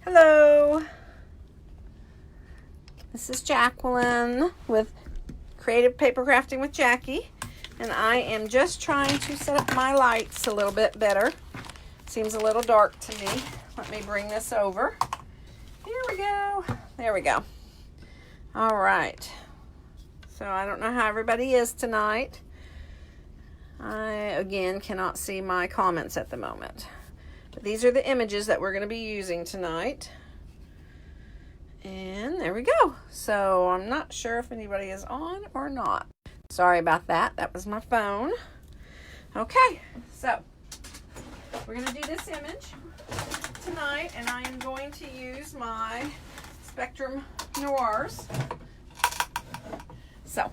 Hello, this is Jacqueline with Creative Paper Crafting with Jackie, and I am just trying to set up my lights a little bit better. Seems a little dark to me. Let me bring this over. Here we go. There we go. All right. So I don't know how everybody is tonight. I, again, cannot see my comments at the moment. But these are the images that we're going to be using tonight. And there we go. So I'm not sure if anybody is on or not. Sorry about that. That was my phone. Okay, so we're going to do this image tonight, and I am going to use my Spectrum Noirs. So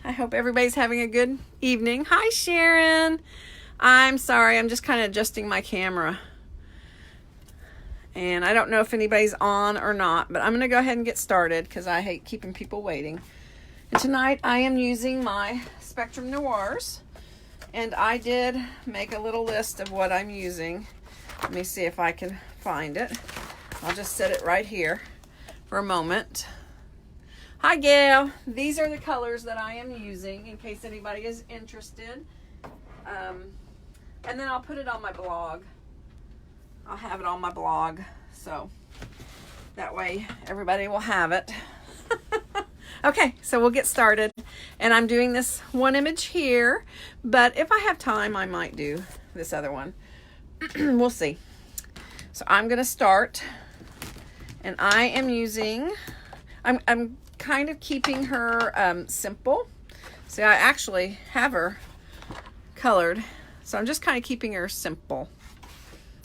I hope everybody's having a good evening. Hi, Sharon. I'm sorry, I'm just kind of adjusting my camera. And I don't know if anybody's on or not, but I'm going to go ahead and get started because I hate keeping people waiting. And tonight I am using my Spectrum Noirs. And I did make a little list of what I'm using. Let me see if I can find it. I'll just set it right here for a moment. Hi, Gail. These are the colors that I am using in case anybody is interested. And then I'll put it on my blog. I'll have it on my blog, so that way everybody will have it. Okay, so we'll get started. And I'm doing this one image here, but if I have time, I might do this other one. We'll see. So I'm going to start, and I am using, I'm kind of keeping her simple. See, I actually have her colored, so I'm just kind of keeping her simple.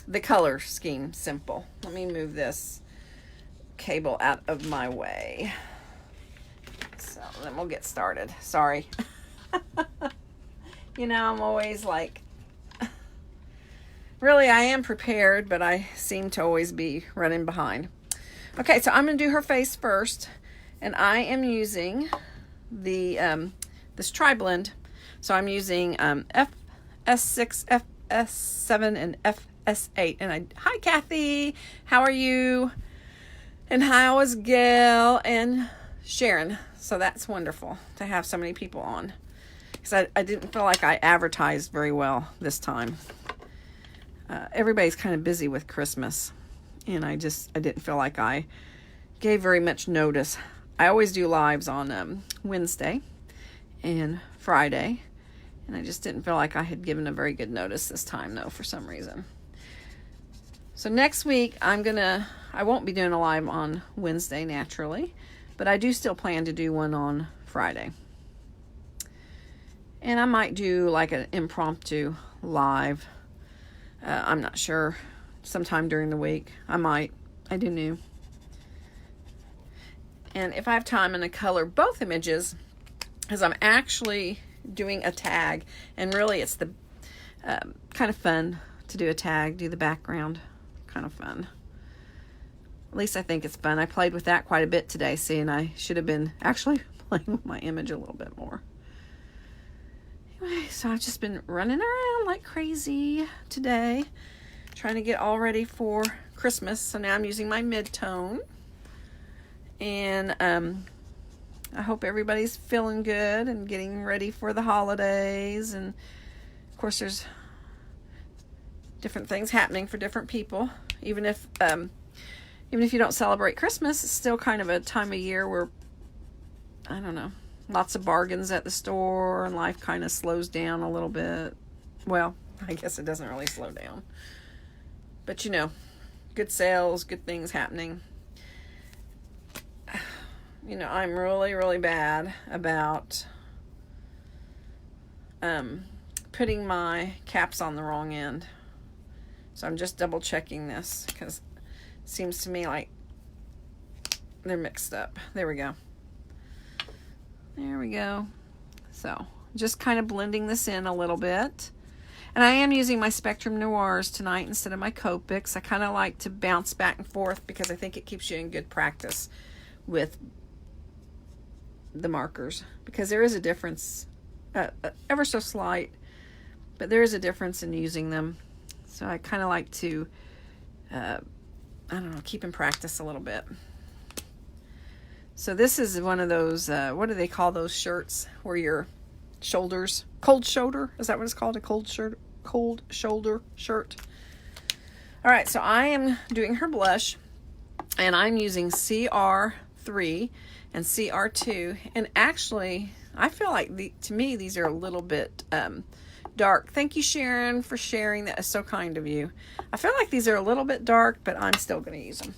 The color scheme simple. Let me move this cable out of my way. So then we'll get started. Sorry. You know, I'm always like, really, I am prepared, but I seem to always be running behind. Okay, so I'm going to do her face first, and I am using the this tri-blend. So I'm using FS6, FS7, and FS8. And hi, Kathy. How are you? And how is Gail and Sharon? So that's wonderful to have so many people on. Because I didn't feel like I advertised very well this time. Everybody's kind of busy with Christmas. And I didn't feel like I gave very much notice. I always do lives on Wednesday and Friday. And I just didn't feel like I had given a very good notice this time, though, for some reason. So next week, I won't be doing a live on Wednesday, naturally. But I do still plan to do one on Friday. And I might do like an impromptu live. I'm not sure. Sometime during the week. I might. I do know. And if I have time, I'm going to color both images. Because I'm actually doing a tag, and really it's the kind of fun to do a tag, do the background, kind of fun. At least I think it's fun. I played with that quite a bit today, see, and I should have been actually playing with my image a little bit more. Anyway, so I've just been running around like crazy today, trying to get all ready for Christmas. So now I'm using my mid-tone, and I hope everybody's feeling good and getting ready for the holidays. And of course, there's different things happening for different people. Even if you don't celebrate Christmas, it's still kind of a time of year where, I don't know, lots of bargains at the store and life kind of slows down a little bit. Well, I guess it doesn't really slow down. But you know, good sales, good things happening. You know, I'm really, really bad about putting my caps on the wrong end. So I'm just double checking this because it seems to me like they're mixed up. There we go. There we go. So just kind of blending this in a little bit. And I am using my Spectrum Noirs tonight instead of my Copics. I kind of like to bounce back and forth because I think it keeps you in good practice with the markers, because there is a difference, ever so slight, but there is a difference in using them. So I kind of like to I don't know, keep in practice a little bit. So this is one of those, what do they call those shirts where your shoulders, cold shoulder, is that what it's called? A cold shoulder shirt. All right, so I am doing her blush, and I'm using CR3 and CR2, and actually, I feel like, to me, these are a little bit dark. Thank you, Sharon, for sharing. That is so kind of you. I feel like these are a little bit dark, but I'm still going to use them.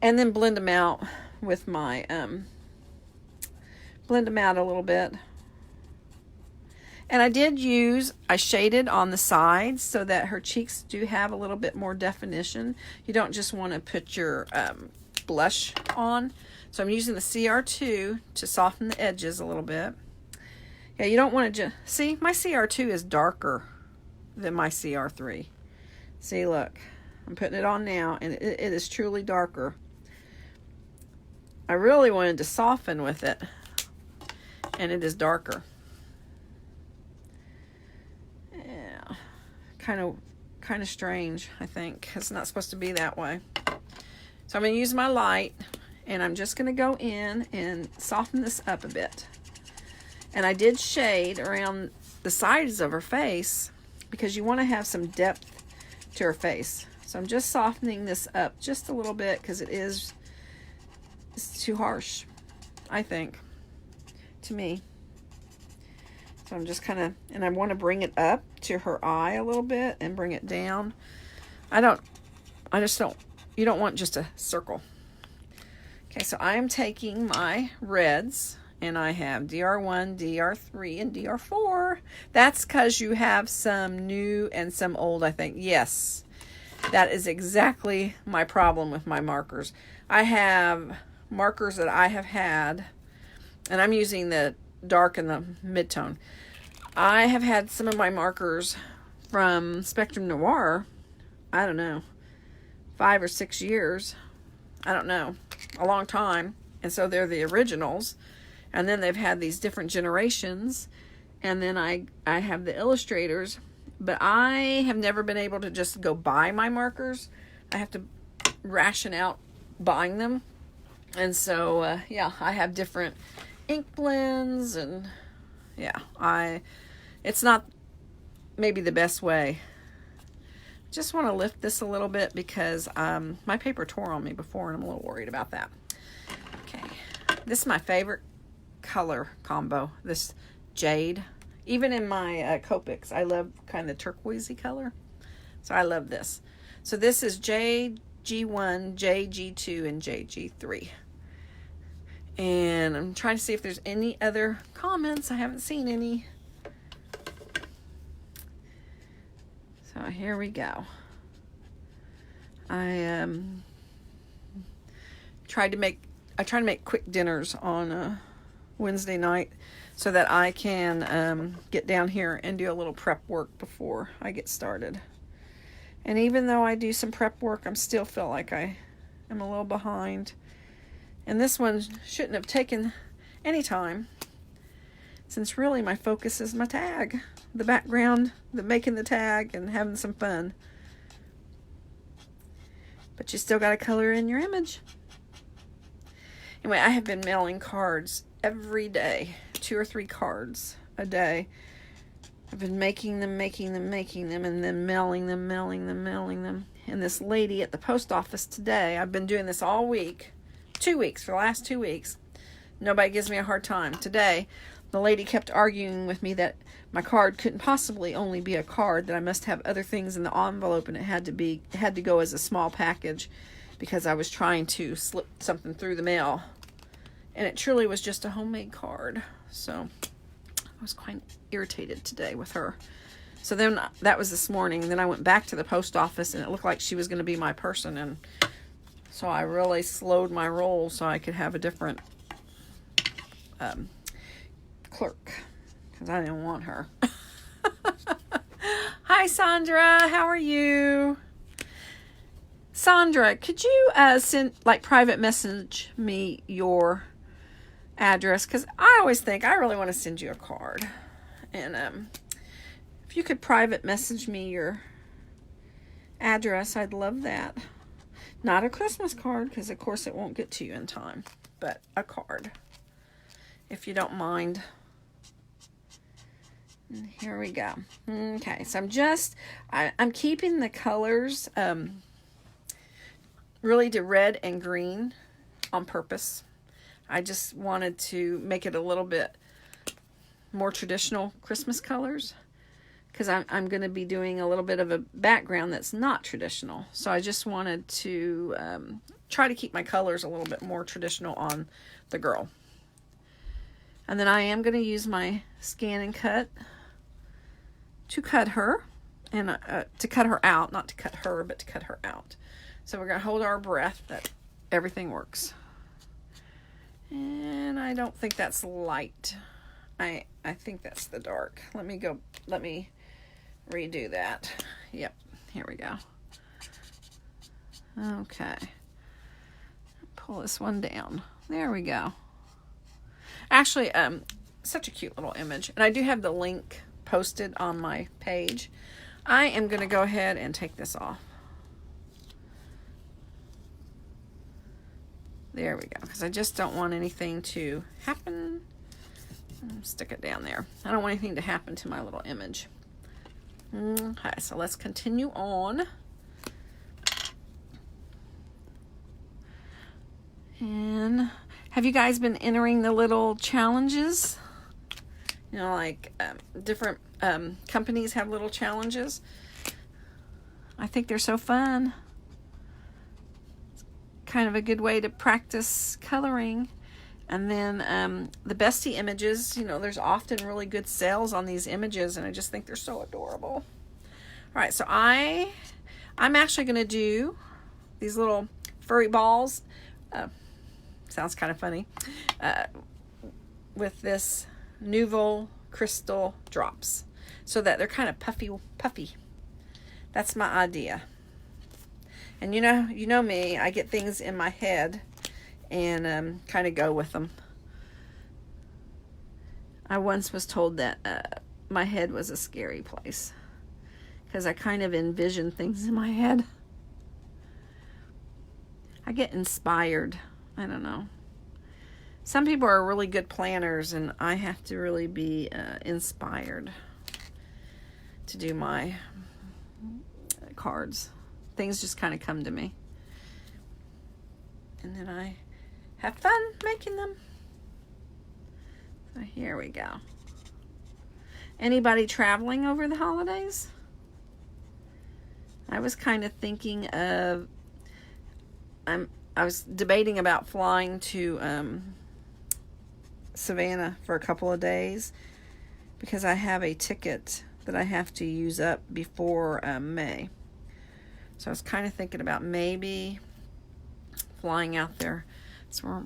And then blend them out with my, blend them out a little bit. And I shaded on the sides so that her cheeks do have a little bit more definition. You don't just want to put your blush on. So I'm using the CR2 to soften the edges a little bit. Yeah, you don't want to just, see, my CR2 is darker than my CR3. See, look, I'm putting it on now, and it is truly darker. I really wanted to soften with it, and it is darker. Yeah, kind of strange, I think. It's not supposed to be that way. So I'm going to use my light, and I'm just going to go in and soften this up a bit. And I did shade around the sides of her face because you want to have some depth to her face. So I'm just softening this up just a little bit because it's too harsh, I think, to me. So I'm just kind of, and I want to bring it up to her eye a little bit and bring it down. You don't want just a circle. Okay, so I am taking my reds, and I have DR1, DR3, and DR4. That's because you have some new and some old, I think. Yes, that is exactly my problem with my markers. I have markers that I have had, and I'm using the dark and the mid-tone. I have had some of my markers from Spectrum Noir, I don't know, 5 or 6 years. I don't know, a long time. And so they're the originals. And then they've had these different generations. And then I have the illustrators. But I have never been able to just go buy my markers. I have to ration out buying them. And so, yeah, I have different ink blends. And, yeah, it's not maybe the best way. Just want to lift this a little bit because my paper tore on me before, and I'm a little worried about that. Okay, this is my favorite color combo, this jade. Even in my Copics, I love kind of turquoisey color. So I love this. So this is JG1, JG2, and JG3. And I'm trying to see if there's any other comments. I haven't seen any. So here we go. I try to make quick dinners on Wednesday night so that I can get down here and do a little prep work before I get started. And even though I do some prep work, I still feel like I am a little behind. And this one shouldn't have taken any time, since really my focus is my tag, the background, the making the tag, and having some fun. But you still got to color in your image. Anyway, I have been mailing cards every day, 2 or 3 cards a day. I've been making them, and then mailing them. And this lady at the post office today, I've been doing this all week, 2 weeks, for the last 2 weeks. Nobody gives me a hard time. Today, the lady kept arguing with me that my card couldn't possibly only be a card, that I must have other things in the envelope, and it had to go as a small package because I was trying to slip something through the mail. And it truly was just a homemade card. So I was quite irritated today with her. So then that was this morning. Then I went back to the post office, and it looked like she was going to be my person. And so I really slowed my roll so I could have a different clerk, because I didn't want her. Hi, Sandra. How are you? Sandra, could you private message me your address? Because I always think I really want to send you a card. And if you could private message me your address, I'd love that. Not a Christmas card, because of course it won't get to you in time, but a card, if you don't mind. And here we go. Okay, so I'm keeping the colors really to red and green on purpose. I just wanted to make it a little bit more traditional Christmas colors, because I'm going to be doing a little bit of a background that's not traditional. So I just wanted to try to keep my colors a little bit more traditional on the girl. And then I am going to use my scan and cut to cut her, and to cut her out, not to cut her, but to cut her out. So we're going to hold our breath that everything works. And I don't think that's light. I think that's the dark. Let me redo that. Yep, here we go. Okay. Pull this one down. There we go. Actually, such a cute little image. And I do have the link posted on my page. I am going to go ahead and take this off. There we go, because I just don't want anything to happen. Stick it down there. I don't want anything to happen to my little image. Okay, so let's continue on. And have you guys been entering the little challenges? You know, like different companies have little challenges. I think they're so fun. It's kind of a good way to practice coloring. And then the bestie images, you know, there's often really good sales on these images, and I just think they're so adorable. All right, so I'm actually going to do these little furry balls. Sounds kind of funny. With this Nouveau Crystal drops, so that they're kind of puffy. That's my idea. And you know me, I get things in my head and kind of go with them. I once was told that my head was a scary place, because I kind of envision things in my head. I get inspired. I don't know. Some people are really good planners, and I have to really be inspired to do my cards. Things just kind of come to me. And then I have fun making them. So here we go. Anybody traveling over the holidays? I was kind of thinking of, I was debating about flying to Savannah for a couple of days, because I have a ticket that I have to use up before May. So I was kind of thinking about maybe flying out there. So we're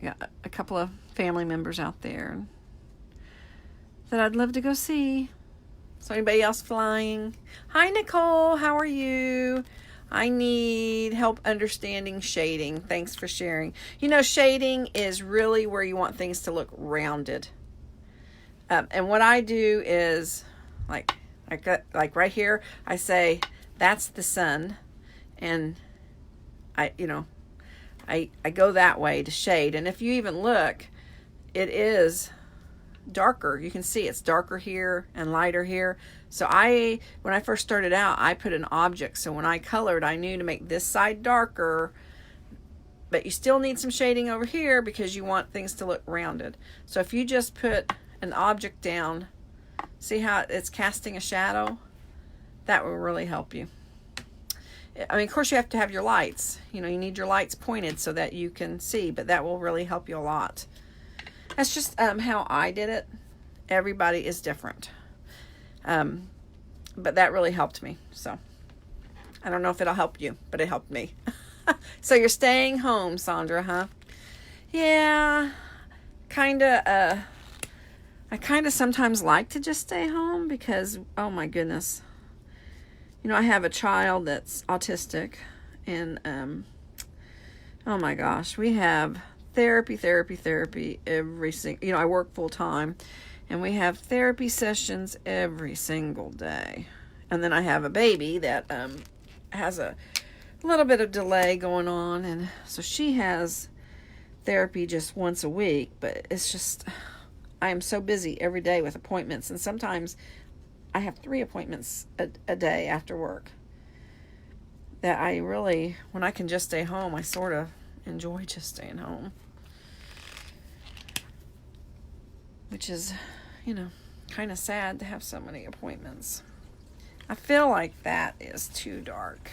got a couple of family members out there that I'd love to go see. So anybody else flying? Hi, Nicole. How are you? I need help understanding shading. Thanks for sharing. You know, shading is really where you want things to look rounded. And what I do is, like right here, I say, that's the sun. And I go that way to shade. And if you even look, it is darker. You can see it's darker here and lighter here. So when I first started out, I put an object. So when I colored, I knew to make this side darker, but you still need some shading over here because you want things to look rounded. So if you just put an object down, see how it's casting a shadow? That will really help you. I mean, of course you have to have your lights. You know, you need your lights pointed so that you can see, but that will really help you a lot. That's just how I did it. Everybody is different. But that really helped me. So I don't know if it'll help you, but it helped me. So you're staying home, Sandra, huh? Yeah, I kind of sometimes like to just stay home because, oh my goodness. You know, I have a child that's autistic, and oh my gosh, we have therapy every single, I work full time, and we have therapy sessions every single day. And then I have a baby that has a a little bit of delay going on, and so she has therapy just once a week, but it's just, I am so busy every day with appointments, and sometimes I have 3 appointments a day after work that I really, when I can just stay home, I sort of enjoy just staying home, which is, you know, kind of sad to have so many appointments. I feel like that is too dark.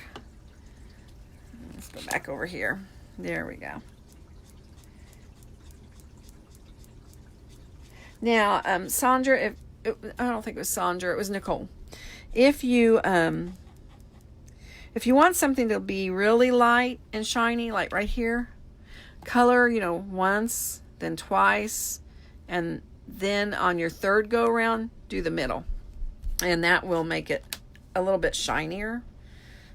Let's go back over here. There we go. Now, Sandra, I don't think it was Sandra, it was Nicole. If you want something to be really light and shiny, like right here, color, you know, once, then twice, and then on your third go around, do the middle. And that will make it a little bit shinier.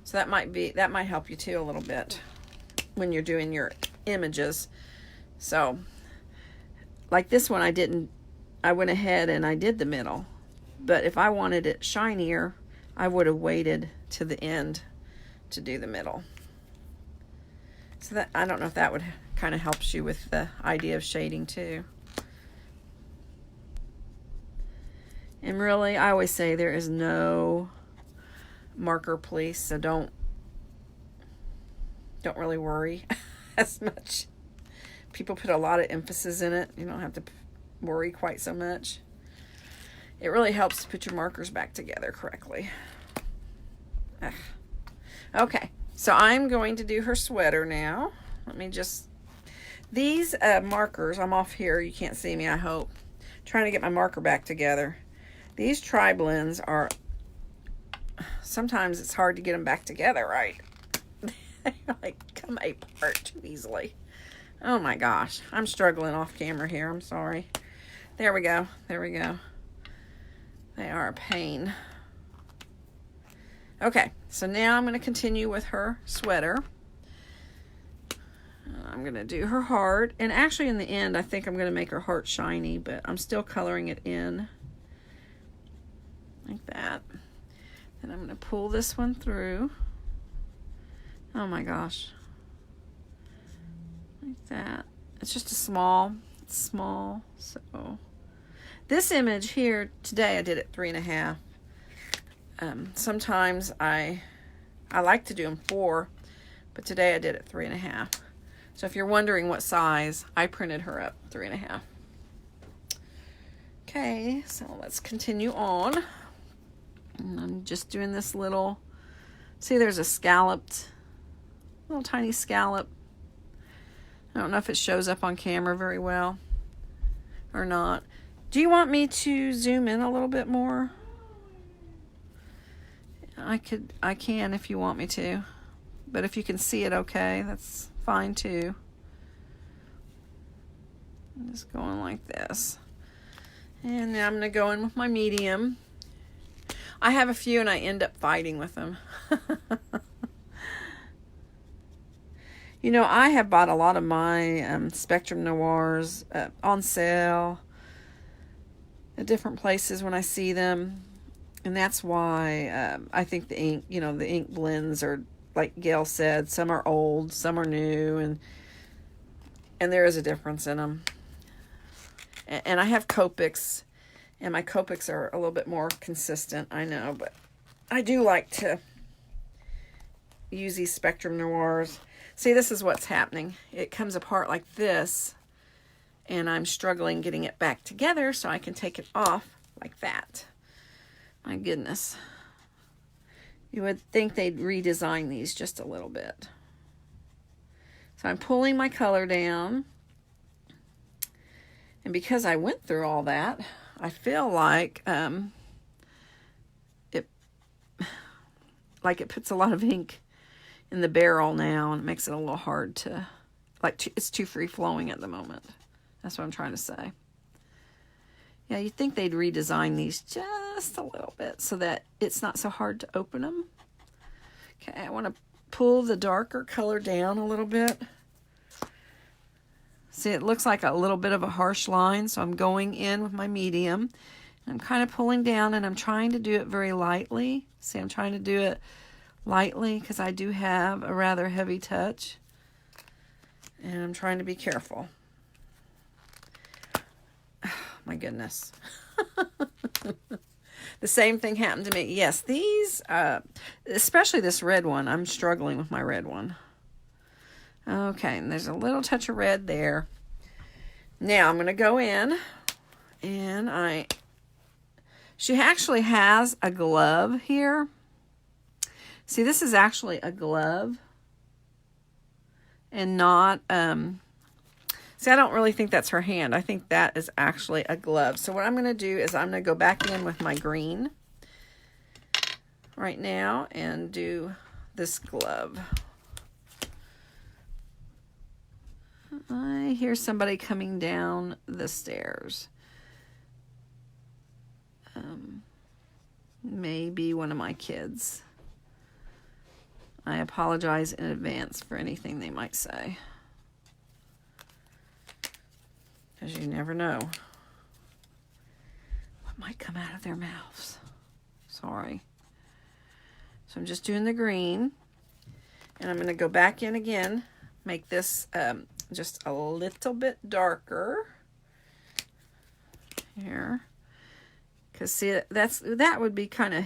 So that might help you too a little bit when you're doing your images. So like this one, I went ahead and I did the middle. But if I wanted it shinier, I would have waited to the end to do the middle. So that, I don't know if that would kind of helps you with the idea of shading too. And really, I always say there is no marker police, so don't really worry as much. People put a lot of emphasis in it. You don't have to worry quite so much. It really helps to put your markers back together correctly. Ugh. Okay, so I'm going to do her sweater now. Let me just, these markers, I'm off here, you can't see me, I hope. Trying to get my marker back together. These tri-blends are, sometimes it's hard to get them back together right. They like come apart too easily. Oh my gosh, I'm struggling off camera here, I'm sorry. There we go, there we go. They are a pain. Okay, so now I'm going to continue with her sweater. I'm going to do her heart, and actually in the end I think I'm going to make her heart shiny, but I'm still coloring it in. Like that. Then I'm going to pull this one through. Oh my gosh. Like that. It's just a small. So this image here today I did it 3.5. Sometimes I like to do them 4, but today I did it 3.5. So if you're wondering what size, I printed her up 3.5. Okay, so let's continue on. And I'm just doing this little, see there's a scalloped, little tiny scallop. I don't know if it shows up on camera very well or not. Do you want me to zoom in a little bit more? I can if you want me to. But if you can see it okay, that's fine too. I'm just going like this. And now I'm going to go in with my medium. I have a few and I end up fighting with them. You know, I have bought a lot of my Spectrum Noirs on sale at different places when I see them. And that's why I think the ink, you know, the ink blends are, like Gail said, some are old, some are new, and there is a difference in them. And I have Copics, and my Copics are a little bit more consistent, I know, but I do like to use these Spectrum Noirs. See, this is what's happening. It comes apart like this, and I'm struggling getting it back together so I can take it off like that. My goodness. You would think they'd redesign these just a little bit. So I'm pulling my color down. And because I went through all that, I feel like it puts a lot of ink in the barrel now, and it makes it a little hard to, it's too free-flowing at the moment. That's what I'm trying to say. Yeah, you'd think they'd redesign these just a little bit so that it's not so hard to open them. Okay, I want to pull the darker color down a little bit. See, it looks like a little bit of a harsh line, so I'm going in with my medium. I'm kind of pulling down, and I'm trying to do it very lightly. See, I'm trying to do it lightly because I do have a rather heavy touch. And I'm trying to be careful. Oh, my goodness. The same thing happened to me. Yes, these, especially this red one, I'm struggling with my red one. Okay, and there's a little touch of red there. Now I'm going to go in, and she actually has a glove here. See, this is actually a glove and not, see, I don't really think that's her hand. I think that is actually a glove. So what I'm going to do is I'm going to go back in with my green right now and do this glove. I hear somebody coming down the stairs. Maybe one of my kids. I apologize in advance for anything they might say. Because you never know what might come out of their mouths. Sorry. So I'm just doing the green. And I'm going to go back in again. Make this just a little bit darker. Here. Because see, that would be kind of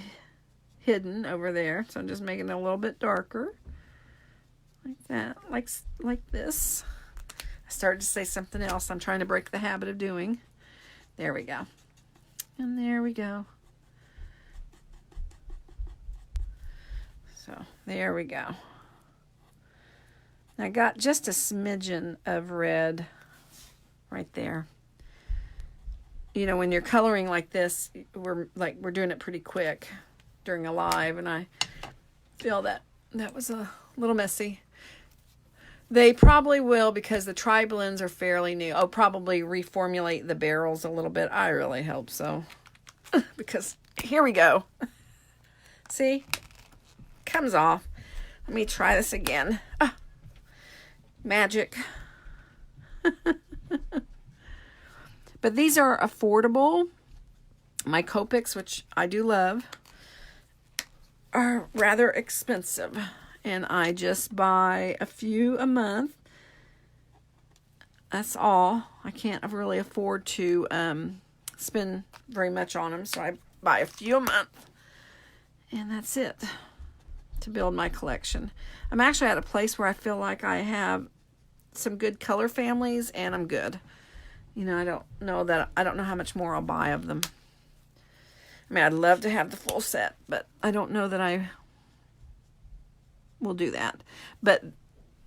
hidden over there. So I'm just making it a little bit darker. Like that. Like this. I started to say something else I'm trying to break the habit of doing. There we go. And there we go. So there we go. I got just a smidgen of red right there. You know, when you're coloring like this, we're doing it pretty quick during a live, and I feel that was a little messy. They probably will, because the tri-blends are fairly new. Oh, probably reformulate the barrels a little bit. I really hope so. Because here we go. See? Comes off. Let me try this again. Ah, magic. But these are affordable. My Copics, which I do love, are rather expensive. And I just buy a few a month. That's all. I can't really afford to spend very much on them. So I buy a few a month. And that's it to build my collection. I'm actually at a place where I feel like I have some good color families and I'm good. You know, I don't know how much more I'll buy of them. I mean, I'd love to have the full set, but I don't know that I will do that. But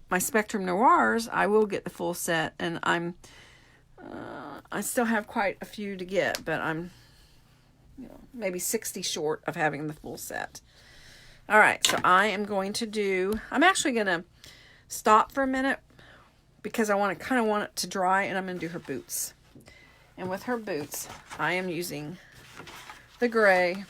my Spectrum Noirs, I will get the full set, and I still have quite a few to get, but I'm maybe 60 short of having the full set. All right, so I'm actually going to stop for a minute because I kind of want it to dry, and I'm going to do her boots. And with her boots, I am using the gray.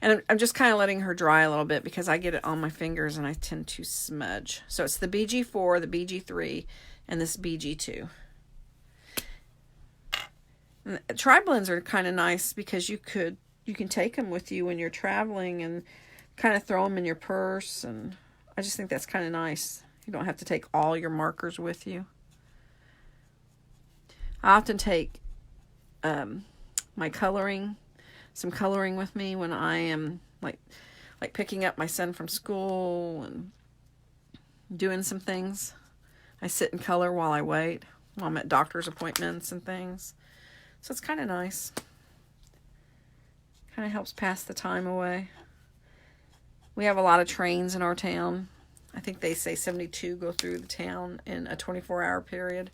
And I'm just kind of letting her dry a little bit because I get it on my fingers and I tend to smudge. So it's the BG4, the BG3, and this BG2. And tri-blends are kind of nice because you can take them with you when you're traveling and kind of throw them in your purse. And I just think that's kind of nice. You don't have to take all your markers with you. I often take my some coloring with me when I am like picking up my son from school and doing some things. I sit and color while I wait, while I'm at doctor's appointments and things. So it's kind of nice. Kind of helps pass the time away. We have a lot of trains in our town. I think they say 72 go through the town in a 24-hour period.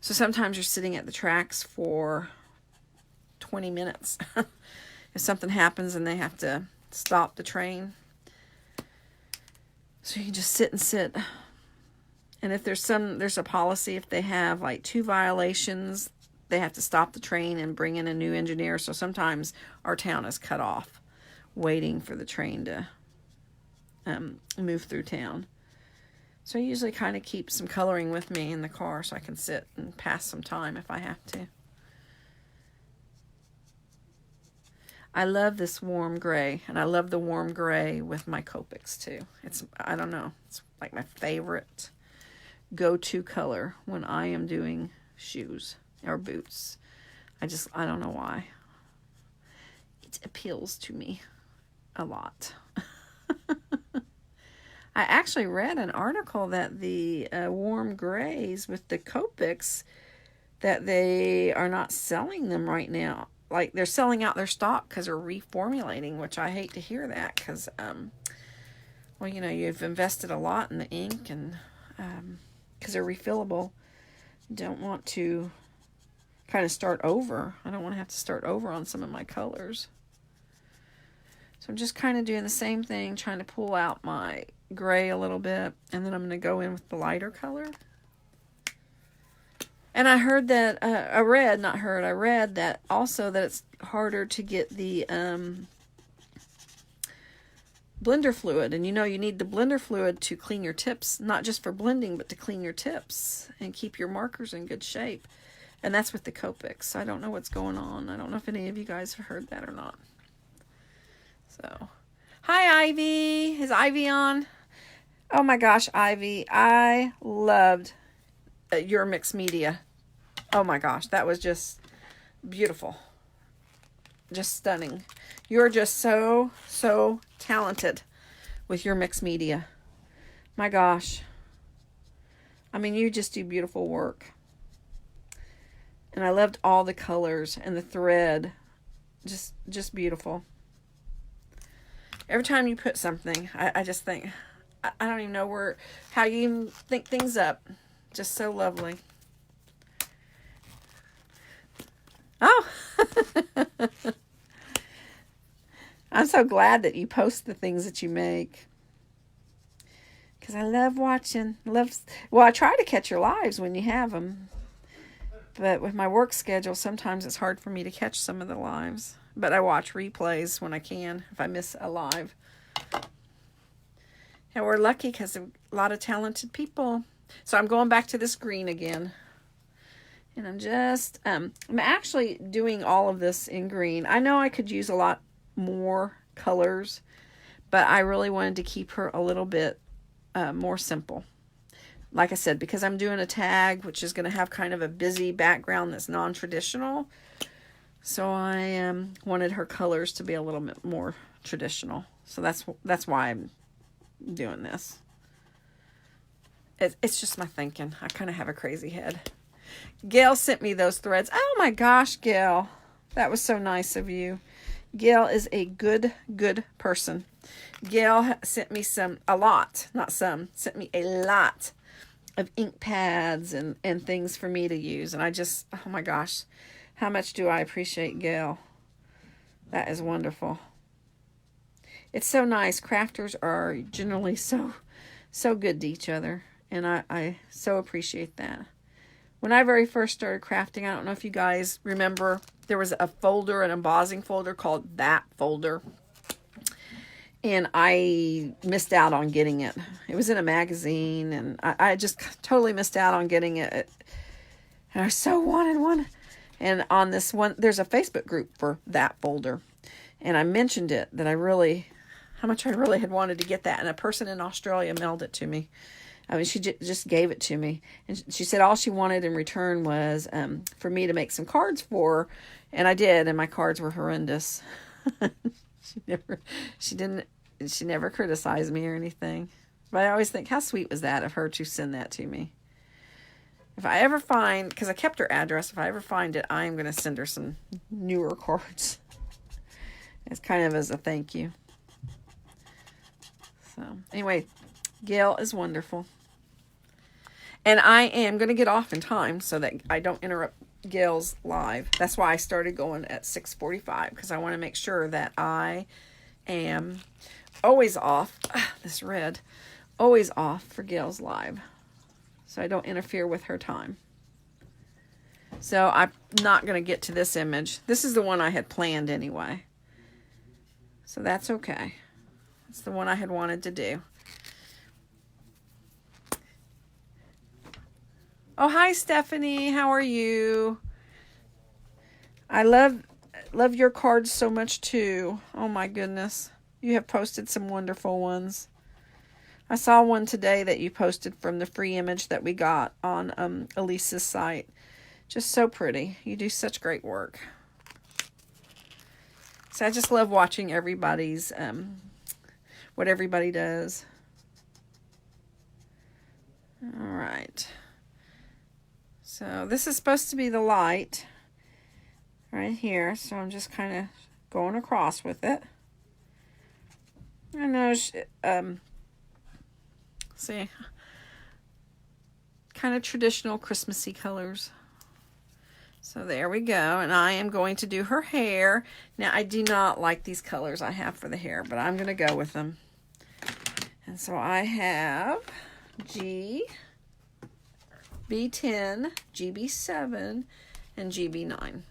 So sometimes you're sitting at the tracks for 20 minutes. If something happens and they have to stop the train. So you can just sit and sit. And if there's a policy, if they have like 2 violations, they have to stop the train and bring in a new engineer. So sometimes our town is cut off waiting for the train to move through town. So I usually kind of keep some coloring with me in the car so I can sit and pass some time if I have to. I love this warm gray, and I love the warm gray with my Copics too. I don't know, it's like my favorite go-to color when I am doing shoes or boots. I don't know why. It appeals to me a lot. I actually read an article that the warm grays with the Copics, that they are not selling them right now. Like, they're selling out their stock because they're reformulating, which I hate to hear that because, well, you know, you've invested a lot in the ink, and because they're refillable, don't want to kind of start over. I don't want to have to start over on some of my colors. So I'm just kind of doing the same thing, trying to pull out my gray a little bit, and then I'm going to go in with the lighter color. And I heard that, I read that also that it's harder to get the blender fluid. And you know, you need the blender fluid to clean your tips, not just for blending, but to clean your tips and keep your markers in good shape. And that's with the Copics. I don't know what's going on. I don't know if any of you guys have heard that or not. So, hi Ivy. Is Ivy on? Oh my gosh, Ivy. I loved your mixed media. Oh my gosh, that was just beautiful. Just stunning. You're just so talented with your mixed media. My gosh. I mean, you just do beautiful work. And I loved all the colors and the thread. Just beautiful. Every time you put something, I just think, I don't even know how you even think things up. Just so lovely. Oh, I'm so glad that you post the things that you make. Because I love watching. Well, I try to catch your lives when you have them. But with my work schedule, sometimes it's hard for me to catch some of the lives. But I watch replays when I can, if I miss a live. And we're lucky because of a lot of talented people. So I'm going back to this green again. And I'm actually doing all of this in green. I know I could use a lot more colors, but I really wanted to keep her a little bit more simple. Like I said, because I'm doing a tag, which is going to have kind of a busy background that's non-traditional. So I wanted her colors to be a little bit more traditional. So that's why I'm doing this. It's just my thinking. I kind of have a crazy head. Gail sent me those threads. Oh my gosh, Gail. That was so nice of you. Gail is a good person. Gail sent me sent me a lot of ink pads and things for me to use. And oh my gosh, how much do I appreciate Gail. That is wonderful. It's so nice. Crafters are generally so good to each other. And I so appreciate that. When I very first started crafting, I don't know if you guys remember, there was a folder, an embossing folder called That Folder. And I missed out on getting it. It was in a magazine, and I just totally missed out on getting it. And I so wanted one. And on this one, there's a Facebook group for That Folder. And I mentioned it, how much I really had wanted to get that. And a person in Australia mailed it to me. I mean, she just gave it to me. And she said all she wanted in return was for me to make some cards for her. And I did, and my cards were horrendous. She never criticized me or anything. But I always think, how sweet was that of her to send that to me? If I ever find, because I kept her address, if I ever find it, I'm going to send her some newer cards. It's kind of as a thank you. So, anyway, Gail is wonderful. And I am going to get off in time so that I don't interrupt Gail's live. That's why I started going at 6:45, because I want to make sure that I am always off. This red. Always off for Gail's live. So I don't interfere with her time. So I'm not going to get to this image. This is the one I had planned anyway. So that's okay. It's the one I had wanted to do. Oh, hi, Stephanie. How are you? I love love your cards so much too. Oh my goodness. You have posted some wonderful ones. I saw one today that you posted from the free image that we got on Elise's site. Just so pretty. You do such great work. So I just love watching everybody's, what everybody does. All right. So this is supposed to be the light right here. So I'm just kind of going across with it. I know, see, kind of traditional Christmassy colors. So there we go. And I am going to do her hair. Now, I do not like these colors I have for the hair, but I'm going to go with them. And so I have G, B10, GB7, and GB9.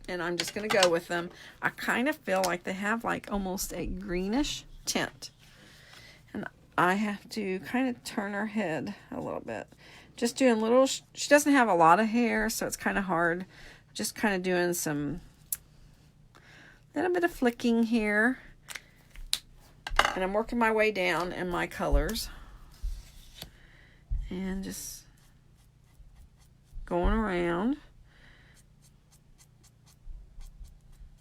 And I'm just going to go with them. I kind of feel like they have like almost a greenish tint. And I have to kind of turn her head a little bit. Just doing little, she doesn't have a lot of hair, so it's kind of hard. Just kind of doing some, little bit of flicking here. And I'm working my way down in my colors. And just going around.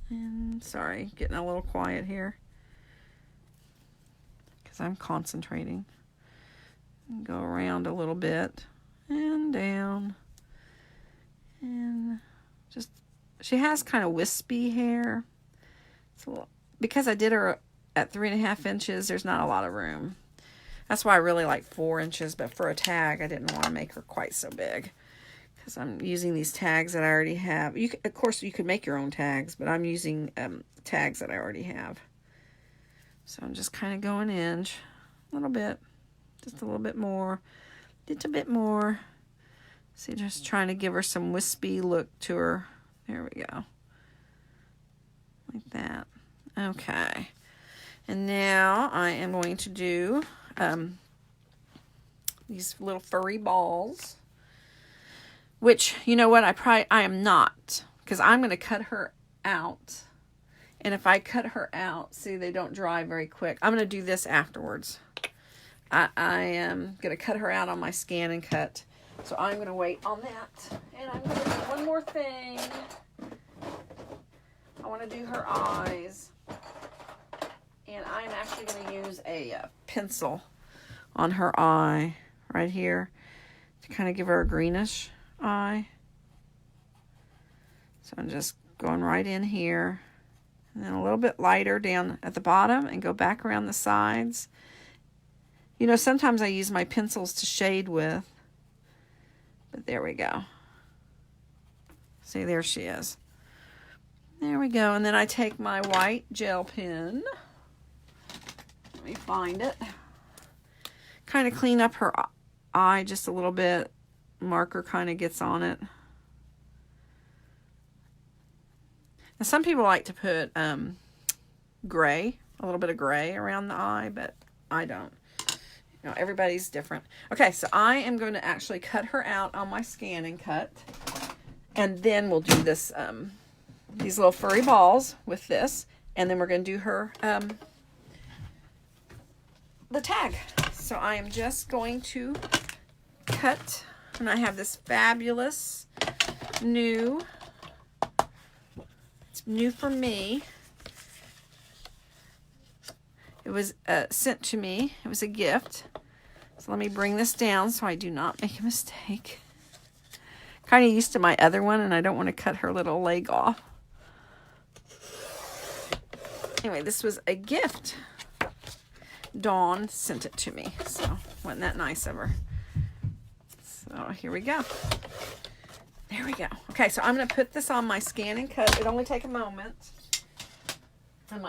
And sorry, getting a little quiet here. Because I'm concentrating. Go around a little bit. And down. And just, she has kind of wispy hair. So because I did her at 3.5 inches, there's not a lot of room. That's why I really like 4 inches, but for a tag, I didn't want to make her quite so big. Because I'm using these tags that I already have. Of course, you could make your own tags, but I'm using tags that I already have. So I'm just kind of going in a little bit. Just a little bit more. Just a bit more. See, just trying to give her some wispy look to her. There we go. Like that. Okay. And now I am going to do these little furry balls. Which, you know what, I am not. Because I'm going to cut her out. And if I cut her out, see, they don't dry very quick. I'm going to do this afterwards. I am going to cut her out on my scan and cut. So I'm going to wait on that. And I'm going to do one more thing. I want to do her eyes. And I'm actually going to use a pencil on her eye right here to kind of give her a greenish eye. So I'm just going right in here. And then a little bit lighter down at the bottom and go back around the sides. You know, sometimes I use my pencils to shade with. But there we go. See, there she is. There we go. And then I take my white gel pen. Let me find it. Kind of clean up her eye just a little bit. Marker kind of gets on it. Now, some people like to put gray, a little bit of gray around the eye, but I don't. You know, everybody's different. Okay, so I am going to actually cut her out on my scan and cut. And then we'll do this, these little furry balls with this. And then we're going to do her, the tag. So I am just going to cut. And I have this fabulous new, it's new for me. It was sent to me. It was a gift. So let me bring this down so I do not make a mistake. Kind of used to my other one, and I don't want to cut her little leg off. Anyway, this was a gift. Dawn sent it to me, so wasn't that nice of her? So here we go. There we go. Okay, so I'm going to put this on my scan and cut. It'll only take a moment. And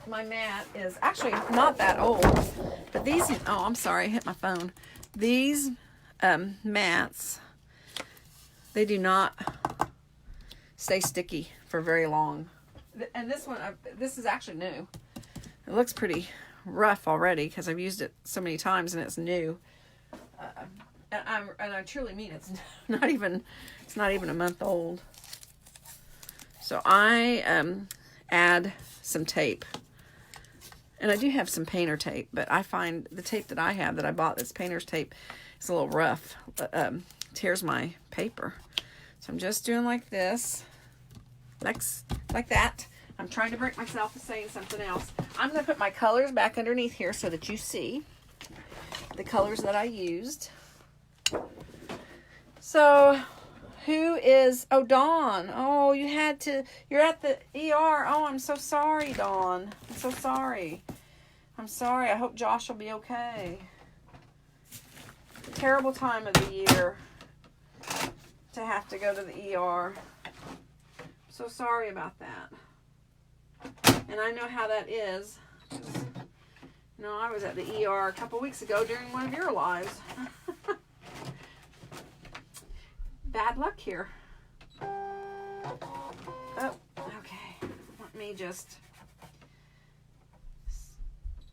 my mat is actually not that old, but these, oh, I'm sorry, I hit my phone. These mats, they do not stay sticky for very long. And this one, this is actually new. It looks pretty rough already because I've used it so many times and it's new. And I truly mean it's not even a month old. So I add some tape. And I do have some painter tape, but I find the tape that I have that I bought, this painter's tape, is a little rough. Tears my paper. So I'm just doing like this. Like that. I'm trying to break myself to saying something else. I'm going to put my colors back underneath here so that you see the colors that I used. So, who is, oh, Dawn. Oh, you're at the ER. Oh, I'm so sorry, Dawn. I'm so sorry. I'm sorry. I hope Josh will be okay. It's a terrible time of the year to have to go to the ER. I'm so sorry about that. And I know how that is. You know, I was at the ER a couple weeks ago during one of your lives. Bad luck here. Oh, okay. Let me just...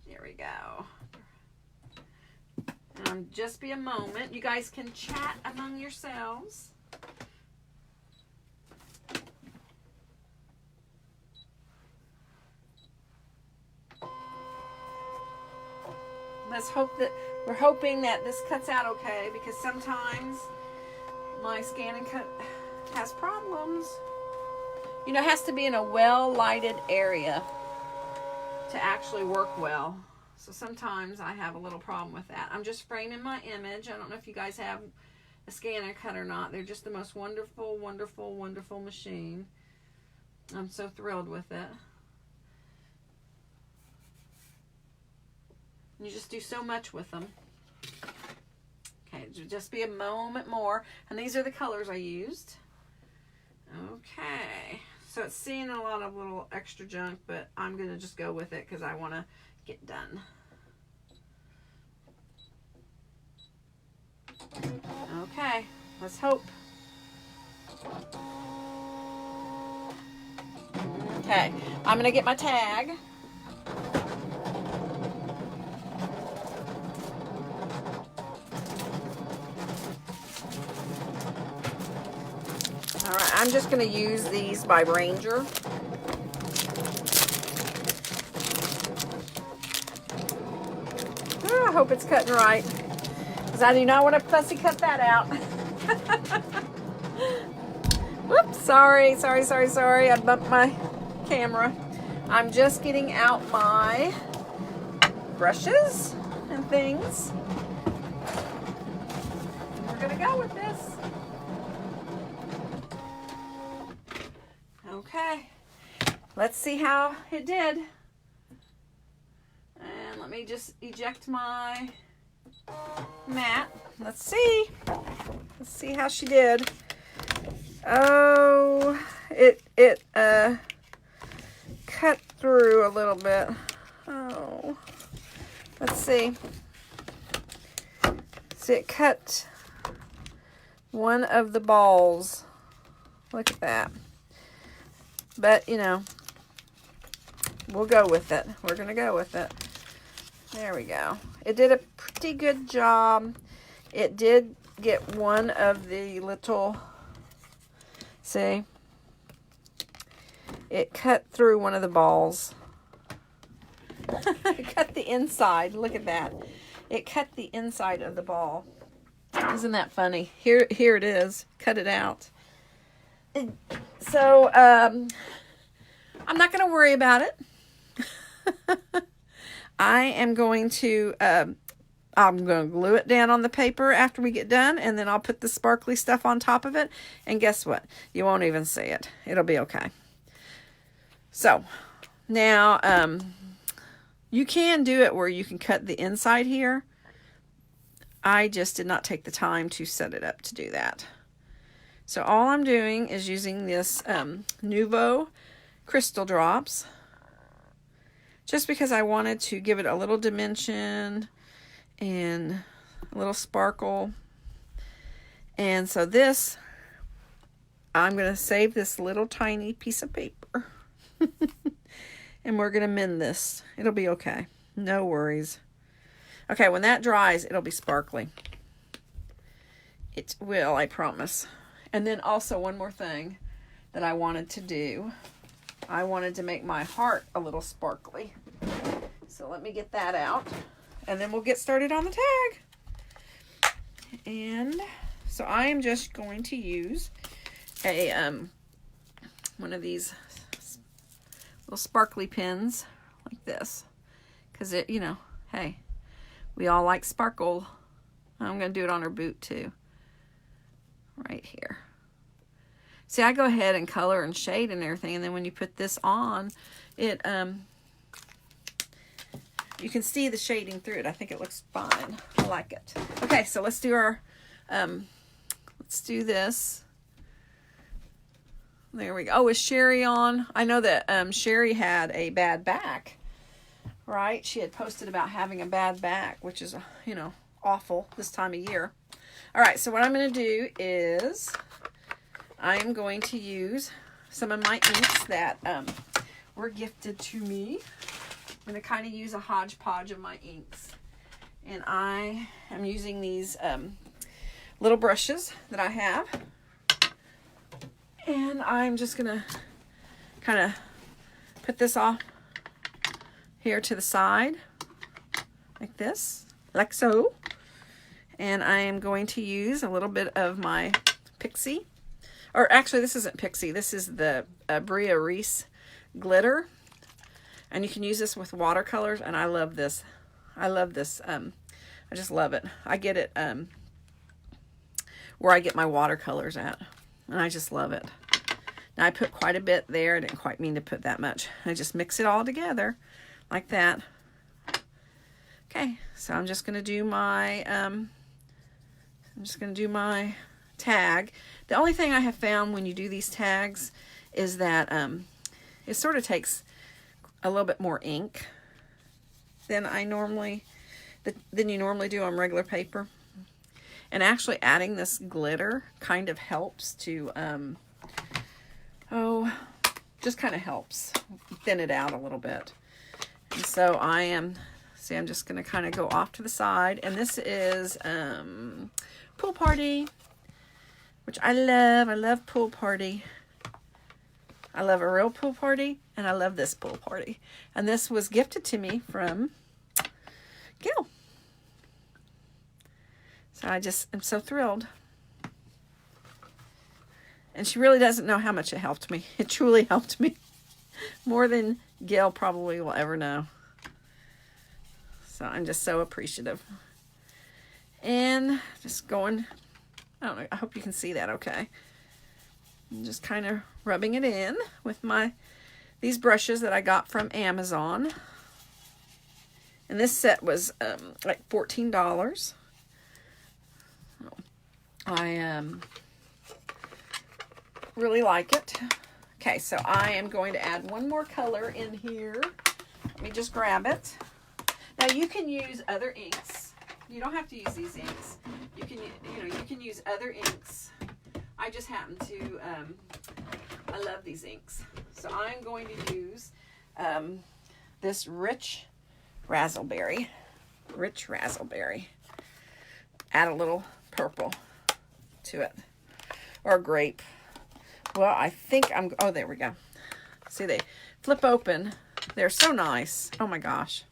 There we go. Just be a moment. You guys can chat among yourselves. Let's hope that we're hoping that this cuts out okay, because sometimes my scan and cut has problems. You know, it has to be in a well-lighted area to actually work well. So sometimes I have a little problem with that. I'm just framing my image. I don't know if you guys have a scan and cut or not. They're just the most wonderful, wonderful, wonderful machine. I'm so thrilled with it. You just do so much with them. Okay, just be a moment more. And these are the colors I used. Okay. So it's seeing a lot of little extra junk, but I'm going to just go with it because I want to get done. Okay, let's hope. Okay, I'm going to get my tag. Alright, I'm just going to use these by Ranger. Oh, I hope it's cutting right, because I do not want to fussy cut that out. Whoops, sorry. I bumped my camera. I'm just getting out my brushes and things. We're going to go with this. Okay, let's see how it did. And let me just eject my mat. Let's see how she did. Oh, it cut through a little bit. Oh, let's see. See, it cut one of the balls. Look at that. But, you know, we'll go with it. We're going to go with it. There we go. It did a pretty good job. It did get one of the little, see, it cut through one of the balls. It cut the inside. Look at that. It cut the inside of the ball. Isn't that funny? Here it is. Cut it out. So, I'm not going to worry about it. I'm going to glue it down on the paper after we get done, and then I'll put the sparkly stuff on top of it, and guess what? You won't even see it. It'll be okay. So, now, you can do it where you can cut the inside here. I just did not take the time to set it up to do that. So all I'm doing is using this Nuvo crystal drops, just because I wanted to give it a little dimension and a little sparkle. And so this, I'm going to save this little tiny piece of paper. And we're going to mend this. It'll be okay. No worries. Okay, when that dries, it'll be sparkly. It will, I promise. And then also one more thing. that I wanted to do. I wanted to make my heart a little sparkly. So let me get that out, and then we'll get started on the tag. And so I am just going to use a one of these little sparkly pins like this, because it, you know, hey, we all like sparkle. I'm going to do it on her boot too, right here. See, I go ahead and color and shade and everything, and then when you put this on, it you can see the shading through it. I think it looks fine. I like it. Okay, so let's do our let's do this. There we go. Oh, is Sherri on? I know that Sherri had a bad back, right? She had posted about having a bad back, which is, you know, awful this time of year. All right, so what I'm going to do is I am going to use some of my inks that were gifted to me. I'm going to kind of use a hodgepodge of my inks. And I am using these little brushes that I have. And I'm just going to kind of put this off here to the side, like this, like so. And I am going to use a little bit of my Pixie. Or actually, this isn't Pixie. This is the Bria Reese glitter. And you can use this with watercolors. And I love this. I love this. I just love it. I get it where I get my watercolors at. And I just love it. Now I put quite a bit there. I didn't quite mean to put that much. I just mix it all together like that. Okay, so I'm just going to do my tag. The only thing I have found when you do these tags is that it sort of takes a little bit more ink than you normally do on regular paper. And actually adding this glitter kind of helps to, just kind of helps thin it out a little bit. And so I'm just going to kind of go off to the side. And this is Pool Party, which I love. I love Pool Party. I love a real pool party, and I love this pool party. And this was gifted to me from Gil. So I just am so thrilled. And she really doesn't know how much it helped me. It truly helped me. More than Gil probably will ever know. So I'm just so appreciative. And just going, I don't know, I hope you can see that okay. I'm just kind of rubbing it in with these brushes that I got from Amazon. And this set was like $14. I really like it. Okay, so I am going to add one more color in here. Let me just grab it. Now you can use other inks. You don't have to use these inks. You can use other inks. I just happen to I love these inks. So I'm going to use this Rich Razzleberry. Add a little purple to it, or grape. Well, I think oh, there we go. See, they flip open. They're so nice. Oh my gosh.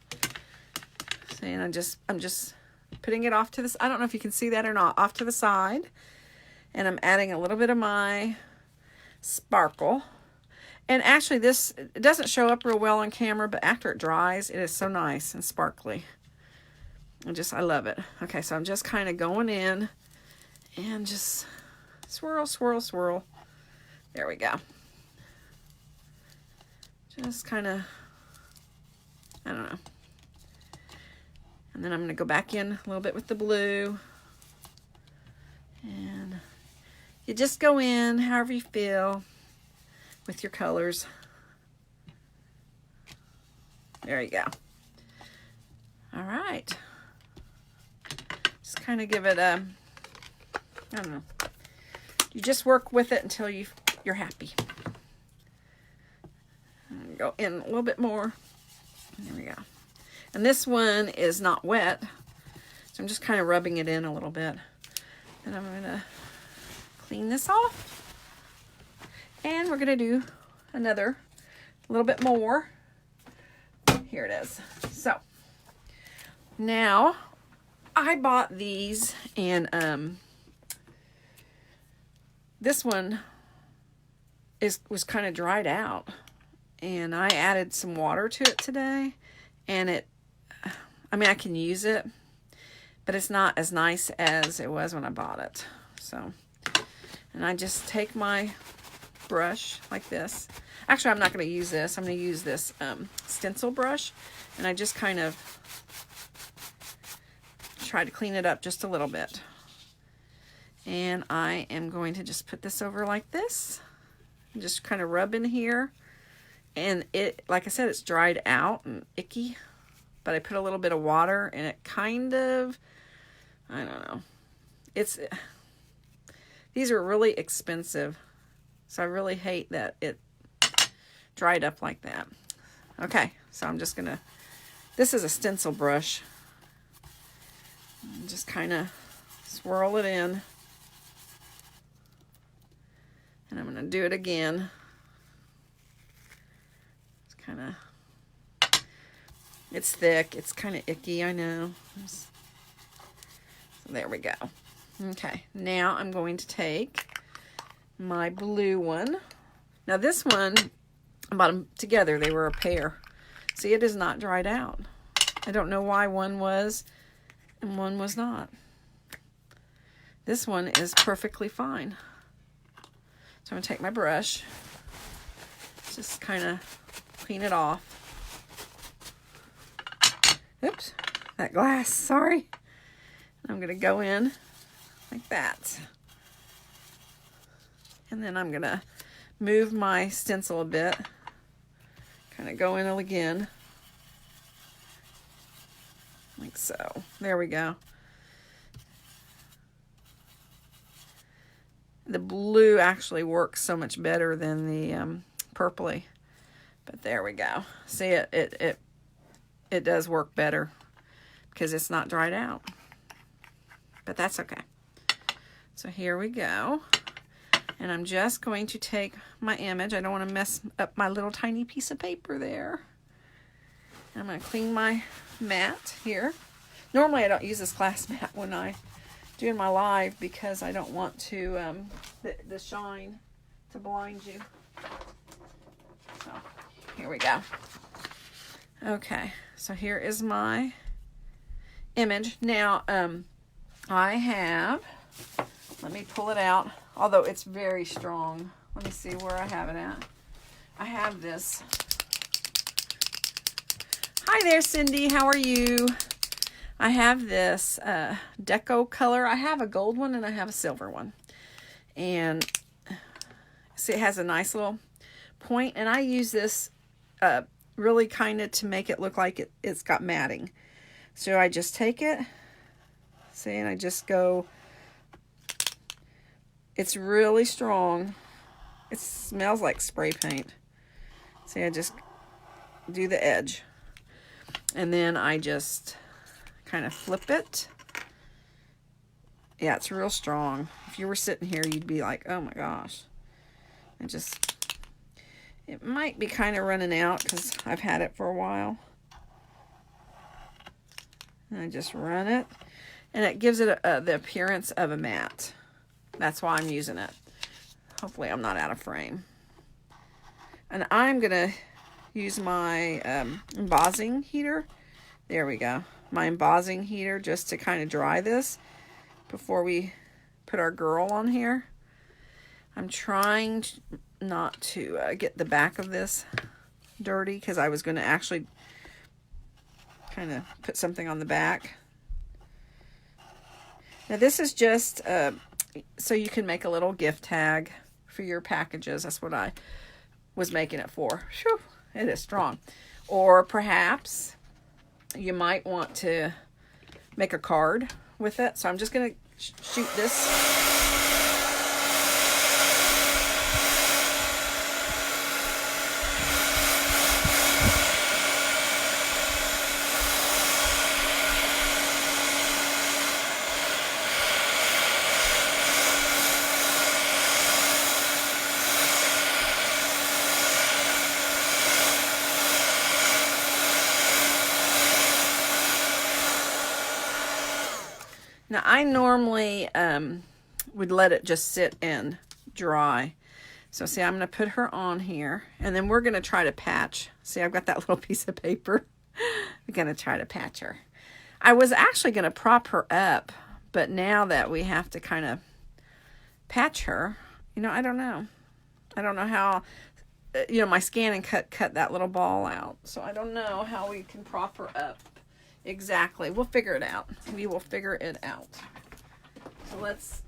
See, and I'm just putting it off to this. I don't know if you can see that or not. Off to the side, and I'm adding a little bit of my sparkle. And actually, it doesn't show up real well on camera, but after it dries, it is so nice and sparkly. I love it. Okay, so I'm just kind of going in and just swirl, swirl, swirl. There we go. Just kind of, I don't know. And then I'm going to go back in a little bit with the blue. And you just go in however you feel with your colors. There you go. All right. Just kind of give it a, I don't know. You just work with it until you're happy. And go in a little bit more. There we go. And this one is not wet, so I'm just kind of rubbing it in a little bit. And I'm going to clean this off. And we're going to do another, a little bit more. Here it is. So now I bought these, and this one was kind of dried out, and I added some water to it today, and I mean, I can use it, but it's not as nice as it was when I bought it. So, and I just take my brush like this. Actually, I'm not going to use this. I'm going to use this stencil brush, and I just kind of try to clean it up just a little bit. And I am going to just put this over like this. Just kind of rub in here. And it, like I said, it's dried out and icky. But I put a little bit of water, and it kind of, I don't know. These are really expensive. So I really hate that it dried up like that. Okay, so I'm just going to, this is a stencil brush. Just kind of swirl it in. And I'm going to do it again. It's kind of, it's thick. It's kind of icky, I know. So there we go. Okay, now I'm going to take my blue one. Now this one, I bought them together. They were a pair. See, it is not dried out. I don't know why one was and one was not. This one is perfectly fine. So I'm going to take my brush, just kind of clean it off. Oops, that glass, sorry. I'm going to go in like that. And then I'm going to move my stencil a bit, kind of go in again, like so. There we go. The blue actually works so much better than the purpley, but there we go. See, it does work better because it's not dried out, but that's okay. So here we go, and I'm just going to take my image. I don't want to mess up my little tiny piece of paper there. I'm going to clean my mat here. Normally I don't use this glass mat when I doing my live because I don't want to the shine to blind you. So here we go. Okay, so here is my image. Now I have, let me pull it out, although it's very strong. Let me see where I have it at. I have this. Hi there, Cindy, how are you? I have this deco color. I have a gold one and I have a silver one. And see, it has a nice little point. And I use this really kind of to make it look like it's got matting. So I just take it, see, and I just go, it's really strong. It smells like spray paint. See, I just do the edge. And then I just kind of flip it. Yeah, it's real strong. If you were sitting here, you'd be like, oh my gosh. It might be kind of running out because I've had it for a while. And I just run it. And it gives it the appearance of a mat. That's why I'm using it. Hopefully I'm not out of frame. And I'm going to use my embossing heater. There we go. My embossing heater just to kind of dry this before we put our girl on here. I'm trying not to get the back of this dirty because I was going to actually kind of put something on the back. Now this is just so you can make a little gift tag for your packages. That's what I was making it for. Whew, it is strong. Or perhaps you might want to make a card with it. So I'm just going to shoot this. Now, I normally would let it just sit and dry. So see, I'm going to put her on here, and then we're going to try to patch. See, I've got that little piece of paper. We're going to try to patch her. I was actually going to prop her up, but now that we have to kind of patch her, you know, I don't know. I don't know how, you know, my scan and cut that little ball out. So I don't know how we can prop her up exactly. We'll figure it out. We will figure it out. So let's...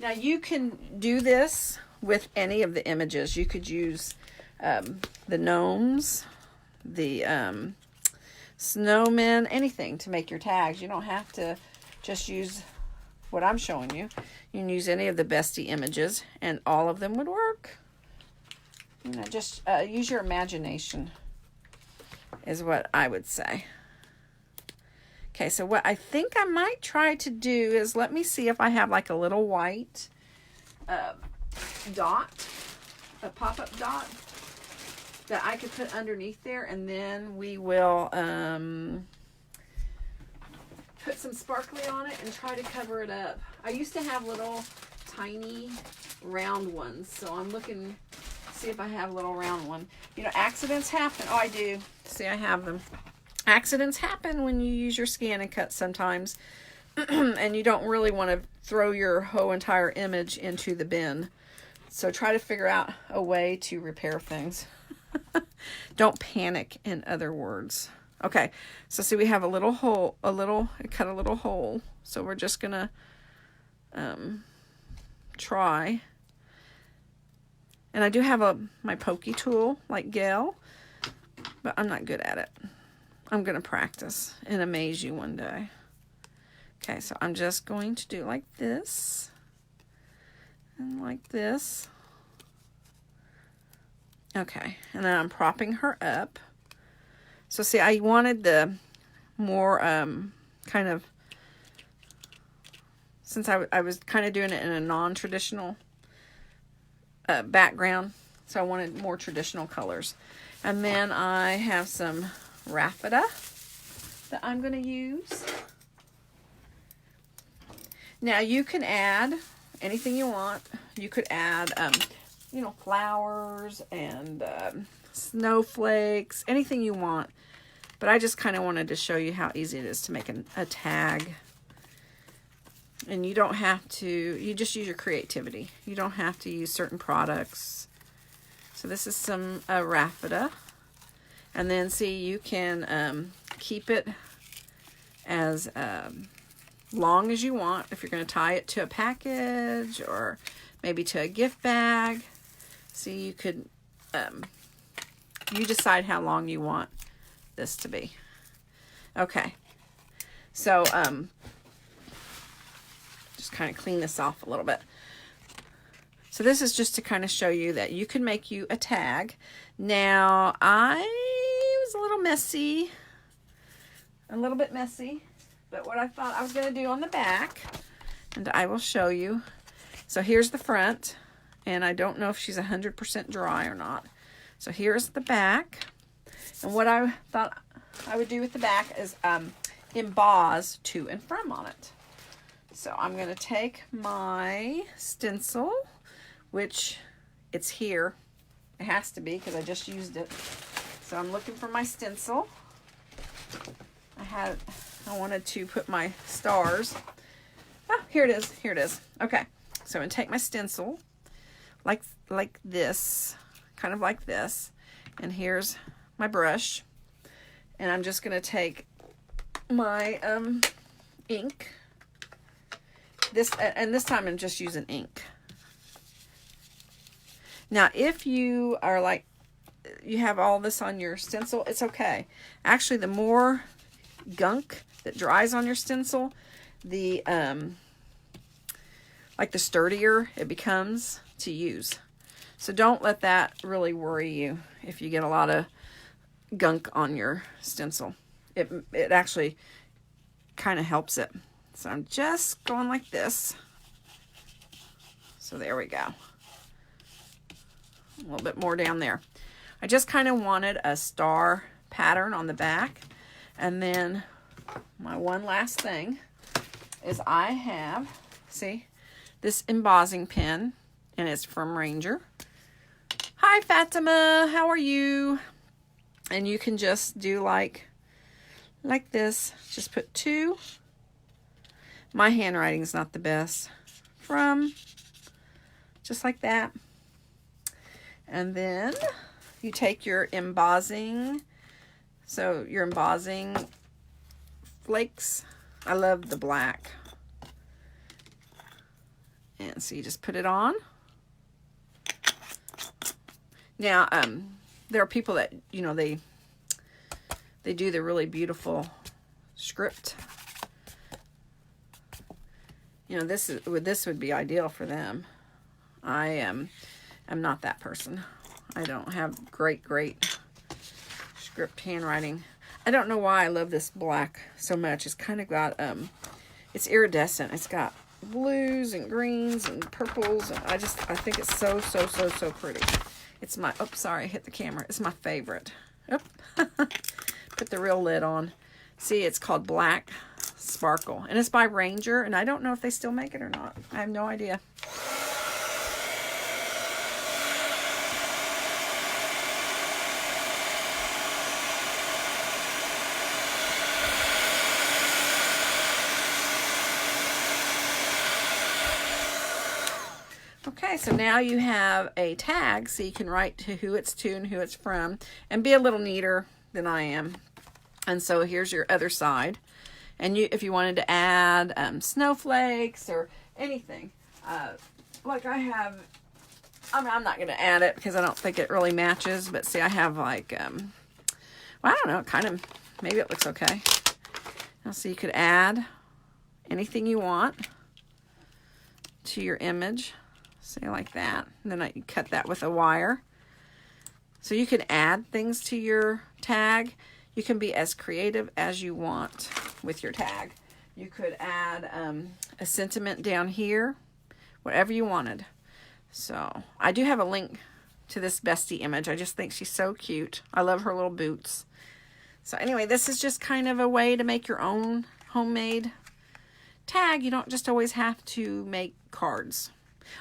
Now you can do this with any of the images. You could use the gnomes, the snowmen, anything to make your tags. You don't have to just use what I'm showing you. You can use any of the Bestie images and all of them would work. You know, just use your imagination is what I would say. Okay, so what I think I might try to do is, let me see if I have like a little white dot, a pop-up dot that I could put underneath there, and then we will put some sparkly on it and try to cover it up. I used to have little tiny round ones, so I'm looking to see if I have a little round one. You know, accidents happen. Oh, I do. See, I have them. Accidents happen when you use your scan and cut sometimes, and you don't really want to throw your whole entire image into the bin. So try to figure out a way to repair things. Don't panic, in other words. Okay, so see, we have a little hole, cut a little hole. So we're just gonna try. And I do have my pokey tool like Gail, but I'm not good at it. I'm going to practice and amaze you one day. Okay, so I'm just going to do like this and like this. Okay, and then I'm propping her up. So see, I wanted the more kind of, since I was kind of doing it in a non-traditional background, so I wanted more traditional colors. And then I have some raffia that I'm going to use. Now you can add anything you want. You could add, you know, flowers and snowflakes, anything you want. But I just kind of wanted to show you how easy it is to make a tag. And you don't have to, you just use your creativity. You don't have to use certain products. So this is some raffia. And then see, you can keep it as long as you want. If you're going to tie it to a package or maybe to a gift bag. See, you could, you decide how long you want this to be. Okay. So, just kind of clean this off a little bit. So this is just to kind of show you that you can make you a tag. Now, I was a little bit messy, but what I thought I was going to do on the back, and I will show you. So here's the front, and I don't know if she's 100% dry or not. So here's the back, and what I thought I would do with the back is emboss to and from on it. So I'm going to take my stencil, which it's here. It has to be because I just used it. So I'm looking for my stencil. I wanted to put my stars. Oh, here it is. Here it is. Okay. So I'm going to take my stencil like this, kind of like this. And here's my brush. And I'm just going to take my ink. This time I'm just using ink. Now, if you are like, you have all this on your stencil, it's okay. Actually, the more gunk that dries on your stencil, the like the sturdier it becomes to use. So don't let that really worry you if you get a lot of gunk on your stencil. It actually kind of helps it. So I'm just going like this. So there we go. A little bit more down there. I just kind of wanted a star pattern on the back, and then my one last thing is I have, see, this embossing pen, and it's from Ranger. Hi, Fatima, how are you? And you can just do like this. Just put 2. My handwriting's not the best. From, just like that. And then you take your embossing, so your embossing flakes. I love the black. And so you just put it on. Now, there are people that, you know, they do the really beautiful script. You know, this would be ideal for them. I'm not that person. I don't have great script handwriting. I don't know why I love this black so much. It's kind of got it's iridescent. It's got blues and greens and purples, and I think it's so pretty. It's my, oops, sorry, I hit the camera. It's my favorite. Oop. Put the real lid on. See, it's called Black Sparkle, and it's by Ranger, and I don't know if they still make it or not. I have no idea. Okay, so now you have a tag, so you can write to who it's to and who it's from, and be a little neater than I am. And so here's your other side. And if you wanted to add snowflakes or anything, like I have, I'm not going to add it because I don't think it really matches, but see, I have like, well, I don't know, kind of, maybe it looks okay. Now, so you could add anything you want to your image. Say like that, and then I cut that with a wire. So you can add things to your tag. You can be as creative as you want with your tag. You could add a sentiment down here, whatever you wanted. So I do have a link to this bestie image. I just think she's so cute. I love her little boots. So anyway, this is just kind of a way to make your own homemade tag. You don't just always have to make cards.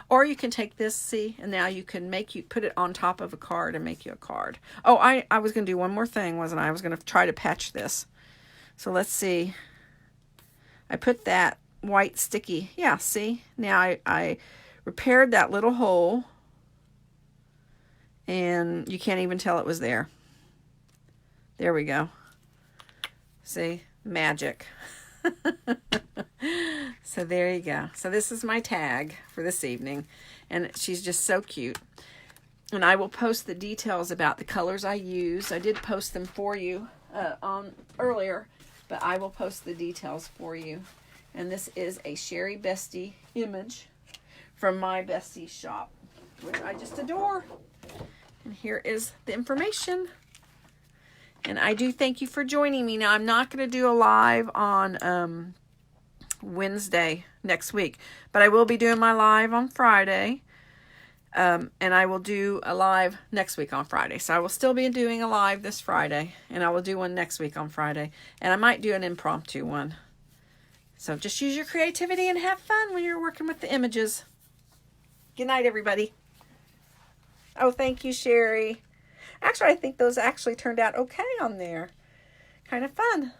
Or you can take this, see, and now you can put it on top of a card and make you a card. Oh, I was going to do one more thing, wasn't I? I was going to try to patch this. So let's see. I put that white sticky. Yeah, see? Now I repaired that little hole. And you can't even tell it was there. There we go. See? Magic. So there you go. So this is my tag for this evening, and she's just so cute. And I will post the details about the colors I use. I did post them for you on earlier, but I will post the details for you. And this is a Sherri Bestie image from MyBesties shop, which I just adore. And here is the information. And I do thank you for joining me. Now, I'm not going to do a live on Wednesday next week, but I will be doing my live on Friday. And I will do a live next week on Friday. So I will still be doing a live this Friday, and I will do one next week on Friday. And I might do an impromptu one. So just use your creativity and have fun when you're working with the images. Good night, everybody. Oh, thank you, Sherri. Actually, I think those actually turned out okay on there. Kind of fun.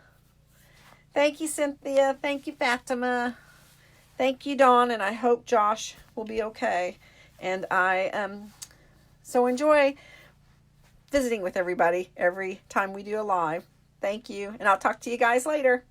Thank you, Cynthia. Thank you, Fatima. Thank you, Dawn. And I hope Josh will be okay. And I so enjoy visiting with everybody every time we do a live. Thank you. And I'll talk to you guys later.